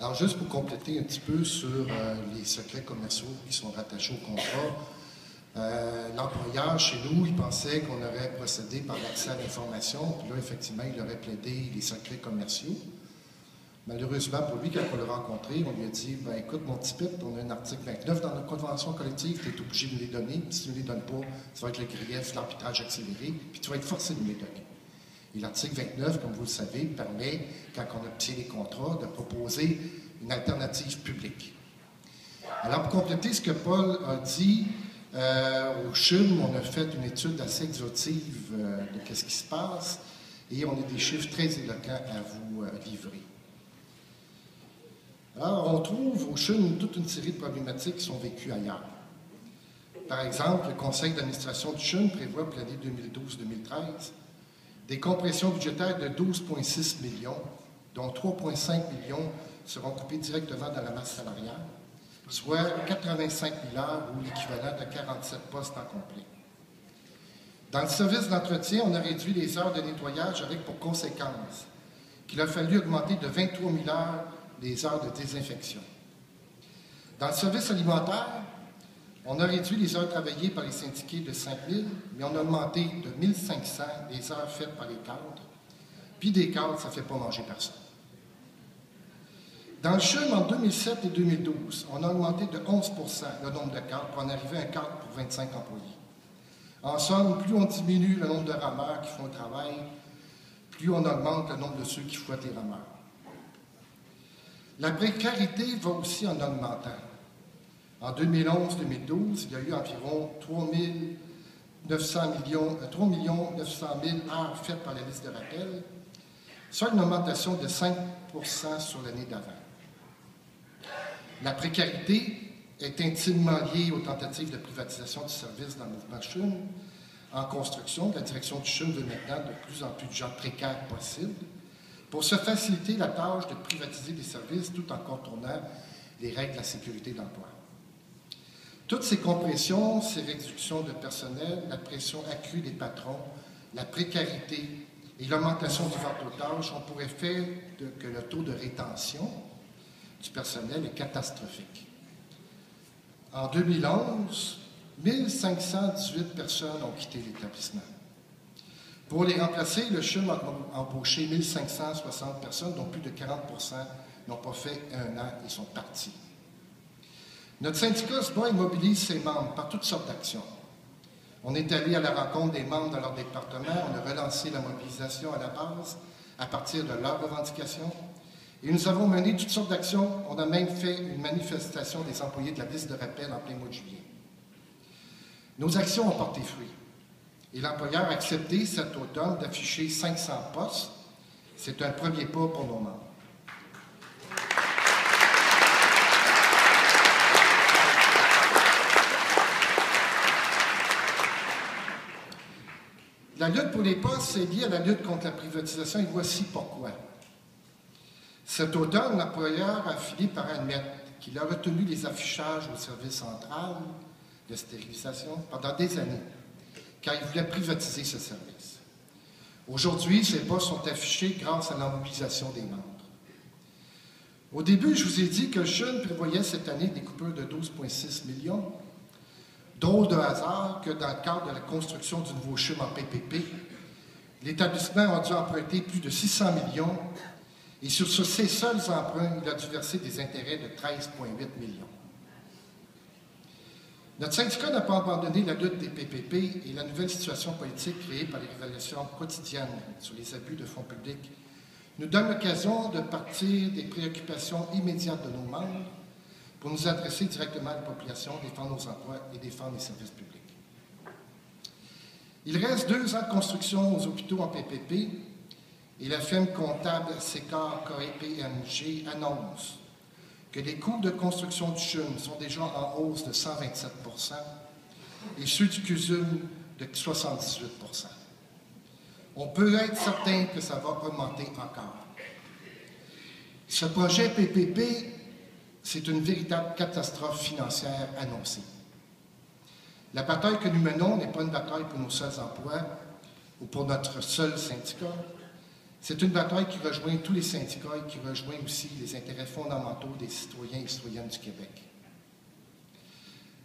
Alors, juste pour compléter un petit peu sur les secrets commerciaux qui sont rattachés au contrat, l'employeur, chez nous, il pensait qu'on aurait procédé par l'accès à l'information, puis là, effectivement, il aurait plaidé les secrets commerciaux. Malheureusement, pour lui, quand on l'a rencontré, on lui a dit, ben écoute, mon petit pit, on a un article 29 dans notre convention collective, tu es obligé de nous les donner, puis si tu ne les donnes pas, ça va être le grief, l'arbitrage accéléré, puis tu vas être forcé de nous les donner. Et l'article 29, comme vous le savez, permet, quand on obtient les contrats, de proposer une alternative publique. Alors, pour compléter ce que Paul a dit, au CHUM, on a fait une étude assez exhaustive de ce qui se passe et on a des chiffres très éloquents à vous livrer. Alors, on trouve au CHUM toute une série de problématiques qui sont vécues ailleurs. Par exemple, le conseil d'administration du CHUM prévoit pour l'année 2012-2013 des compressions budgétaires de 12,6 millions, dont 3,5 millions seront coupés directement dans la masse salariale, soit 85 000 heures ou l'équivalent de 47 postes en complet. Dans le service d'entretien, on a réduit les heures de nettoyage avec pour conséquence qu'il a fallu augmenter de 23 000 heures les heures de désinfection. Dans le service alimentaire, on a réduit les heures travaillées par les syndiqués de 5 000, mais on a augmenté de 1 500 les heures faites par les cadres. Puis des cadres, ça ne fait pas manger personne. Dans le CHUM, en 2007 et 2012, on a augmenté de 11 % le nombre de cadres pour en arriver à un cadre pour 25 employés. En somme, plus on diminue le nombre de rameurs qui font le travail, plus on augmente le nombre de ceux qui fouettent les rameurs. La précarité va aussi en augmentant. En 2011-2012, il y a eu environ 3 900 000 heures faites par la liste de rappel, soit une augmentation de 5 % sur l'année d'avant. La précarité est intimement liée aux tentatives de privatisation du service dans le mouvement CHUM. En construction, la direction du CHUM veut maintenant de plus en plus de gens précaires possibles pour se faciliter la tâche de privatiser des services tout en contournant les règles de la sécurité de l'emploi. Toutes ces compressions, ces réductions de personnel, la pression accrue des patrons, la précarité et l'augmentation du vente aux tâches ont pour effet que le taux de rétention du personnel est catastrophique. En 2011, 1518 personnes ont quitté l'établissement. Pour les remplacer, le CHUM a embauché 1560 personnes, dont plus de 40 % n'ont pas fait un an et sont partis. Notre syndicat se bat et mobilise ses membres par toutes sortes d'actions. On est allé à la rencontre des membres dans leur département, on a relancé la mobilisation à la base à partir de leurs revendications et nous avons mené toutes sortes d'actions. On a même fait une manifestation des employés de la liste de rappel en plein mois de juillet. Nos actions ont porté fruit et l'employeur a accepté cet automne d'afficher 500 postes. C'est un premier pas pour nos membres. La lutte pour les postes, c'est lié à la lutte contre la privatisation et voici pourquoi. Cet automne, l'employeur a fini par admettre qu'il a retenu les affichages au service central de stérilisation pendant des années, car il voulait privatiser ce service. Aujourd'hui, ces postes sont affichés grâce à la mobilisation des membres. Au début, je vous ai dit que le CHUM prévoyait cette année des coupures de 12,6 millions. Drôle de hasard que dans le cadre de la construction du nouveau CHUM en PPP, l'établissement a dû emprunter plus de 600 millions et sur ces seuls emprunts, il a dû verser des intérêts de 13,8 millions. Notre syndicat n'a pas abandonné la lutte des PPP et la nouvelle situation politique créée par les révélations quotidiennes sur les abus de fonds publics nous donne l'occasion de partir des préoccupations immédiates de nos membres pour nous adresser directement à la population, défendre nos emplois et défendre les services publics. Il reste 2 ans de construction aux hôpitaux en PPP et la firme comptable Sécor KPMG annonce que les coûts de construction du CHUM sont déjà en hausse de 127 % et ceux du CUSUM de 78 %. On peut être certain que ça va augmenter encore. Ce projet PPP, c'est une véritable catastrophe financière annoncée. La bataille que nous menons n'est pas une bataille pour nos seuls emplois ou pour notre seul syndicat, C'est une bataille qui rejoint tous les syndicats et qui rejoint aussi les intérêts fondamentaux des citoyens et citoyennes du Québec.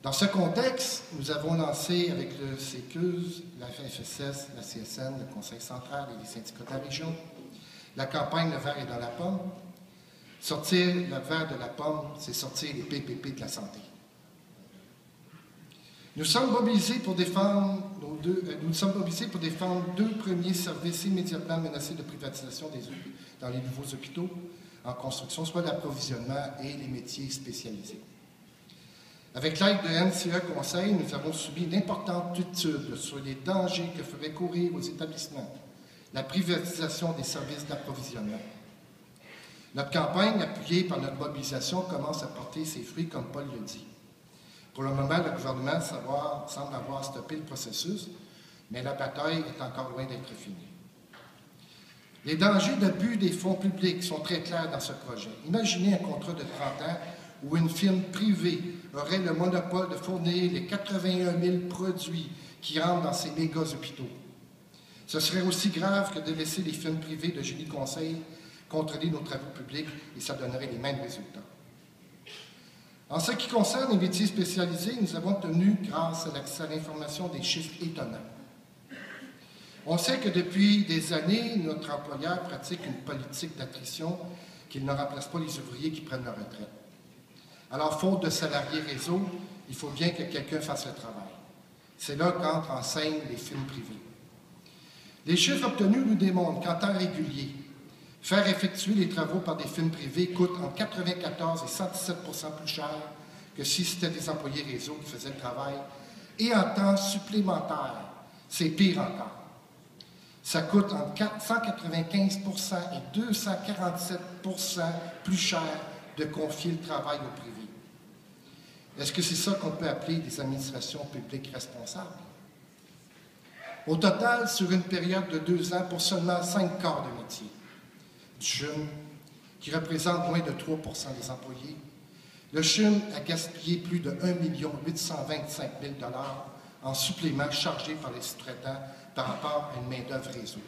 Dans ce contexte, nous avons lancé avec le CECUSE, la FSS, la CSN, le Conseil central et les syndicats de la région, la campagne « Le verre est dans la pomme ». Sortir le verre de la pomme, c'est sortir les PPP de la santé. Nous sommes mobilisés pour défendre deux premiers services immédiatement menacés de privatisation dans les nouveaux hôpitaux en construction, soit l'approvisionnement et les métiers spécialisés. Avec l'aide de NCE Conseil, nous avons subi une importante étude sur les dangers que ferait courir aux établissements la privatisation des services d'approvisionnement. Notre campagne, appuyée par notre mobilisation, commence à porter ses fruits, comme Paul le dit. Pour le moment, le gouvernement semble avoir stoppé le processus, mais la bataille est encore loin d'être finie. Les dangers d'abus des fonds publics sont très clairs dans ce projet. Imaginez un contrat de 30 ans où une firme privée aurait le monopole de fournir les 81 000 produits qui rentrent dans ces méga hôpitaux. Ce serait aussi grave que de laisser les firmes privées de génie conseil contrôler nos travaux publics et ça donnerait les mêmes résultats. En ce qui concerne les métiers spécialisés, nous avons obtenu, grâce à l'accès à l'information, des chiffres étonnants. On sait que depuis des années, notre employeur pratique une politique d'attrition qu'il ne remplace pas les ouvriers qui prennent leur retraite. Alors, faute de salariés réseau, il faut bien que quelqu'un fasse le travail. C'est là qu'entrent en scène les firmes privées. Les chiffres obtenus nous démontrent qu'en temps régulier, faire effectuer les travaux par des firmes privées coûte entre 94 et 117 % plus cher que si c'était des employés réseau qui faisaient le travail. Et en temps supplémentaire, c'est pire encore. Ça coûte entre 195 % et 247 % plus cher de confier le travail au privé. Est-ce que c'est ça qu'on peut appeler des administrations publiques responsables? Au total, sur une période de 2 ans, pour seulement 5 corps de métier, du CHUM, qui représente moins de 3 % des employés, le CHUM a gaspillé plus de 1 825 000 $ en suppléments chargés par les sous-traitants par rapport à une main-d'œuvre réseau.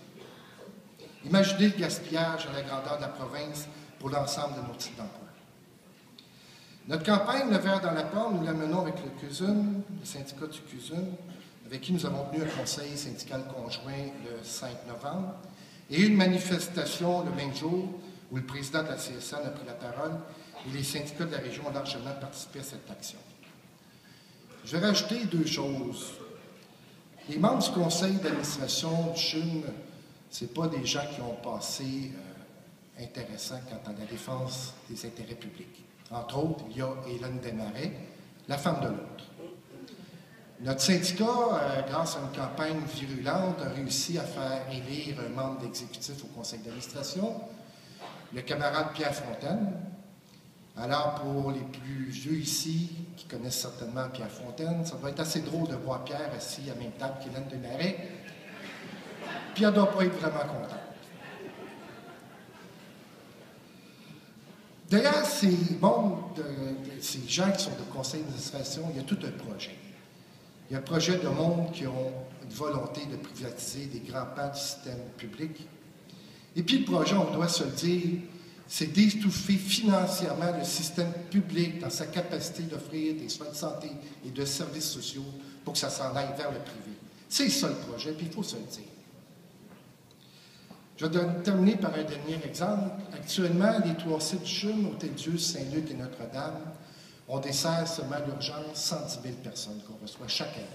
Imaginez le gaspillage à la grandeur de la province pour l'ensemble de nos types d'emplois. Notre campagne, Le verre dans la pomme, nous la menons avec le CUSUM, le syndicat du CUSUM, avec qui nous avons tenu un conseil syndical conjoint le 5 novembre, et une manifestation le même jour où le président de la CSN a pris la parole et les syndicats de la région ont largement participé à cette action. Je vais rajouter 2 choses. Les membres du conseil d'administration du CHUM, ce n'est pas des gens qui ont passé intéressant quant à la défense des intérêts publics. Entre autres, il y a Hélène Desmarais, la femme de l'autre. Notre syndicat, grâce à une campagne virulente, a réussi à faire élire un membre d'exécutif au conseil d'administration, le camarade Pierre Fontaine. Alors, pour les plus vieux ici, qui connaissent certainement Pierre Fontaine, ça doit être assez drôle de voir Pierre assis à la même table qu'Hélène Desmarais. Pierre ne doit pas être vraiment content. Derrière ces gens qui sont de conseil d'administration, il y a tout un projet. Il y a un projet de monde qui ont une volonté de privatiser des grands pans du système public. Et puis le projet, on doit se le dire, c'est d'étouffer financièrement le système public dans sa capacité d'offrir des soins de santé et de services sociaux pour que ça s'en aille vers le privé. C'est ça le projet, puis il faut se le dire. Je vais terminer par un dernier exemple. Actuellement, les 3 sites du CHUM, Hôtel-Dieu, Saint-Luc et Notre-Dame, on dessert seulement l'urgence 110 000 personnes qu'on reçoit chaque année.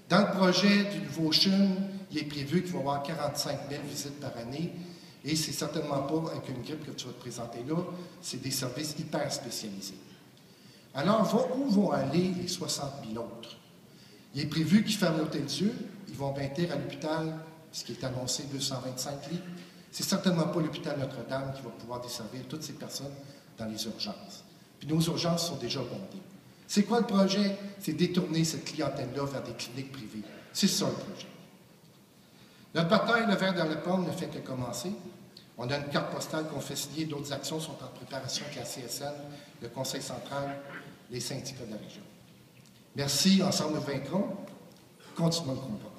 Dans le projet du nouveau CHUM, il est prévu qu'il va y avoir 45 000 visites par année, et c'est certainement pas avec une grippe que tu vas te présenter là, c'est des services hyper spécialisés. Alors, où vont aller les 60 000 autres? Il est prévu qu'ils ferment l'Hôtel-Dieu, ils vont bâtir à l'hôpital, ce qui est annoncé 225 lits. C'est certainement pas l'hôpital Notre-Dame qui va pouvoir desservir toutes ces personnes dans les urgences. Puis nos urgences sont déjà bondées. C'est quoi le projet? C'est détourner cette clientèle-là vers des cliniques privées. C'est ça le projet. Notre bataille, Le verre dans la pomme, ne fait que commencer. On a une carte postale qu'on fait signer, d'autres actions sont en préparation avec la CSN, le Conseil central, les syndicats de la région. Merci, ensemble nous vaincrons. Continuons le combat.